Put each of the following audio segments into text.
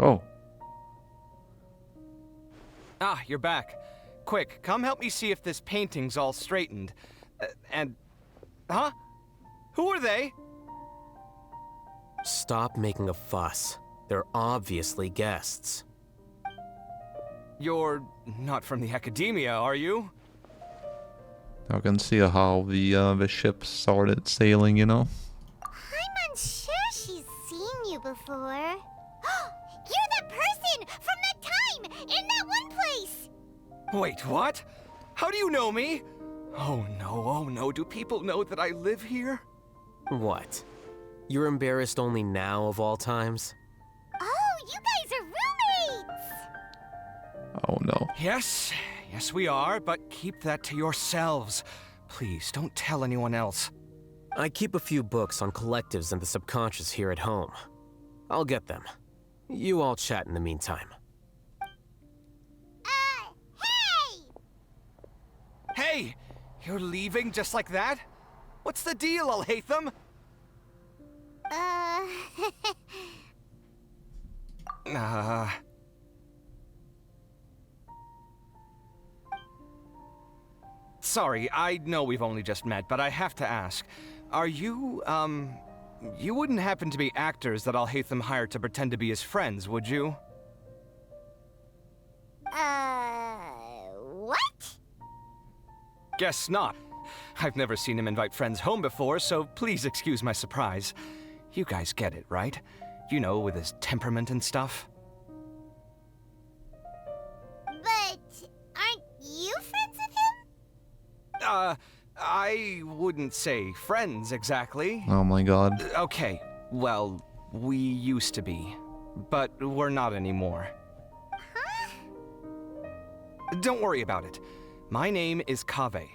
Oh. Ah, you're back. Quick, come help me see if this painting's all straightened. Huh? Who are they? Stop making a fuss. They're obviously guests. You're not from the academia, are you? I can see how the ship started sailing, you know. I'm unsure she's seen you before. You're that person from that time in that one place! Wait, what? How do you know me? Oh no, do people know that I live here? What? You're embarrassed only now of all times? Oh, you guys are roommates! Oh no. Yes we are, but keep that to yourselves. Please, don't tell anyone else. I keep a few books on collectives and the subconscious here at home. I'll get them. You all chat in the meantime. Hey! Hey! You're leaving just like that? What's the deal, Alhaitham? Sorry, I know we've only just met, but I have to ask. Are you, you wouldn't happen to be actors that Alhaitham hired to pretend to be his friends, would you? What? Guess not. I've never seen him invite friends home before, so please excuse my surprise. You guys get it, right? You know, with his temperament and stuff. But aren't you friends with him? I wouldn't say friends exactly. Oh my god. Okay, well, we used to be, but we're not anymore. Huh? Don't worry about it. My name is Kaveh.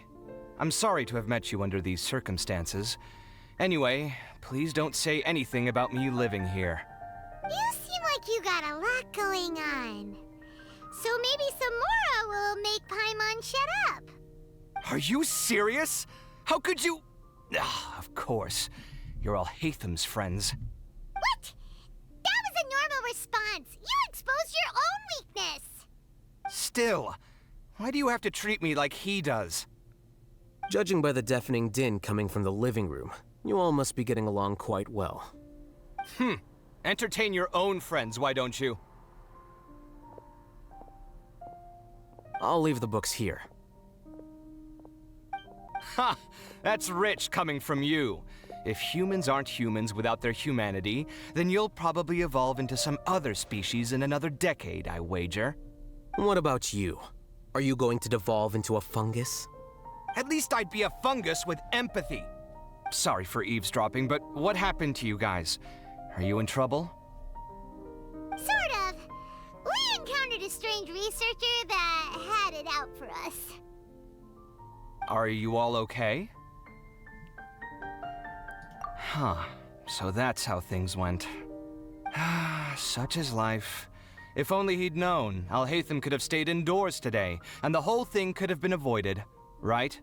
I'm sorry to have met you under these circumstances. Anyway, please don't say anything about me living here. You seem like you got a lot going on. So maybe Samora will make Paimon shut up. Are you serious? How could you? Of course. You're Alhaitham's friends. What? That was a normal response. You exposed your own weakness. Still, why do you have to treat me like he does? Judging by the deafening din coming from the living room, you all must be getting along quite well. Entertain your own friends, why don't you? I'll leave the books here. Ha! That's rich coming from you. If humans aren't humans without their humanity, then you'll probably evolve into some other species in another decade, I wager. What about you? Are you going to devolve into a fungus? At least I'd be a fungus with empathy. Sorry for eavesdropping, but what happened to you guys? Are you in trouble? Sort of. We encountered a strange researcher that had it out for us. Are you all okay? Huh. So that's how things went. Such is life. If only he'd known, Alhaitham could have stayed indoors today, and the whole thing could have been avoided, right?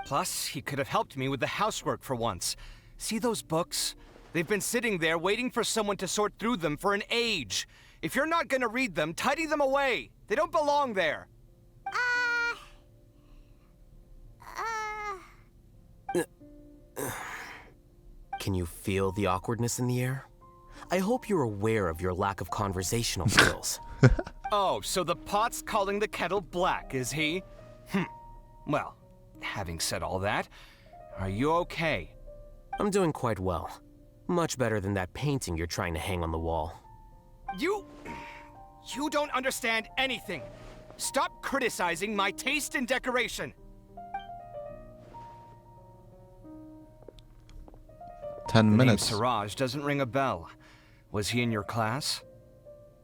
Plus, he could have helped me with the housework for once. See those books? They've been sitting there waiting for someone to sort through them for an age. If you're not gonna read them, tidy them away. They don't belong there. Can you feel the awkwardness in the air? I hope you're aware of your lack of conversational skills. Oh, so the pot's calling the kettle black, is he? Well, having said all that, are you okay? I'm doing quite well. Much better than that painting you're trying to hang on the wall. You don't understand anything. Stop criticizing my taste in decoration. 10 minutes. The name Siraj doesn't ring a bell. Was he in your class?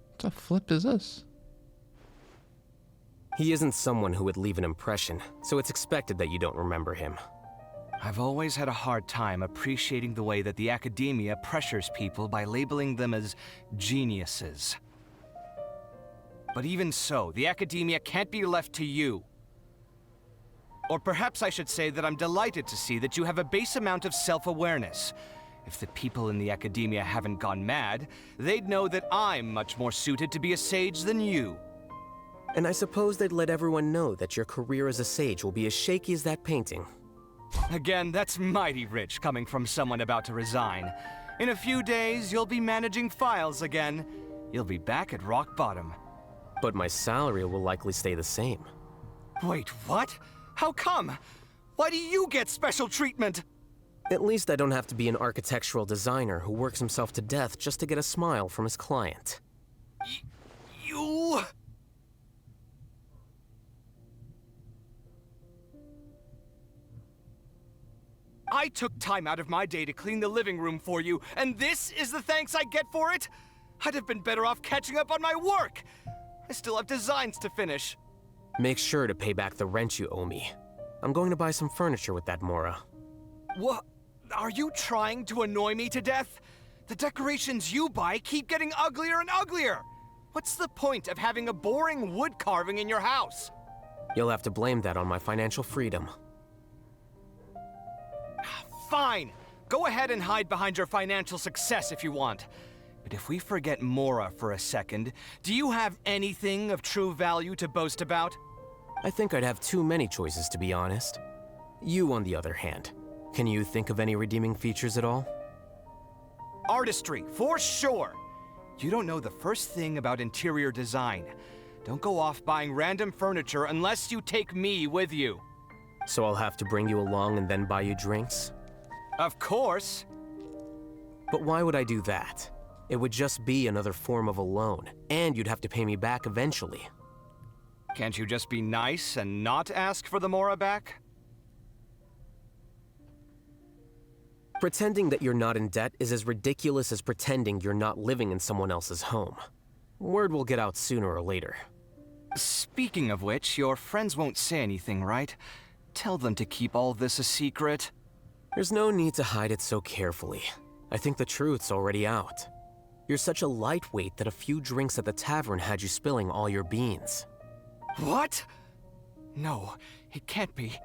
What the flip is this? He isn't someone who would leave an impression, so it's expected that you don't remember him. I've always had a hard time appreciating the way that the academia pressures people by labeling them as geniuses. But even so, the academia can't be left to you. Or perhaps I should say that I'm delighted to see that you have a base amount of self-awareness. If the people in the academia haven't gone mad, they'd know that I'm much more suited to be a sage than you. And I suppose they'd let everyone know that your career as a sage will be as shaky as that painting. Again, that's mighty rich coming from someone about to resign. In a few days, you'll be managing files again. You'll be back at rock bottom. But my salary will likely stay the same. Wait, what? How come? Why do you get special treatment? At least I don't have to be an architectural designer who works himself to death just to get a smile from his client. You... I took time out of my day to clean the living room for you, and this is the thanks I get for it? I'd have been better off catching up on my work. I still have designs to finish. Make sure to pay back the rent you owe me. I'm going to buy some furniture with that Mora. What? Are you trying to annoy me to death? The decorations you buy keep getting uglier and uglier. What's the point of having a boring wood carving in your house? You'll have to blame that on my financial freedom. Fine. Go ahead and hide behind your financial success if you want. But if we forget Mora for a second, do you have anything of true value to boast about? I think I'd have too many choices, to be honest. You, on the other hand, can you think of any redeeming features at all? Artistry, for sure. You don't know the first thing about interior design. Don't go off buying random furniture unless you take me with you. So I'll have to bring you along and then buy you drinks? Of course. But why would I do that? It would just be another form of a loan, and you'd have to pay me back eventually. Can't you just be nice and not ask for the Mora back? Pretending that you're not in debt is as ridiculous as pretending you're not living in someone else's home. Word will get out sooner or later. Speaking of which, your friends won't say anything, right? Tell them to keep all this a secret. There's no need to hide it so carefully. I think the truth's already out. You're such a lightweight that a few drinks at the tavern had you spilling all your beans. What? No, it can't be.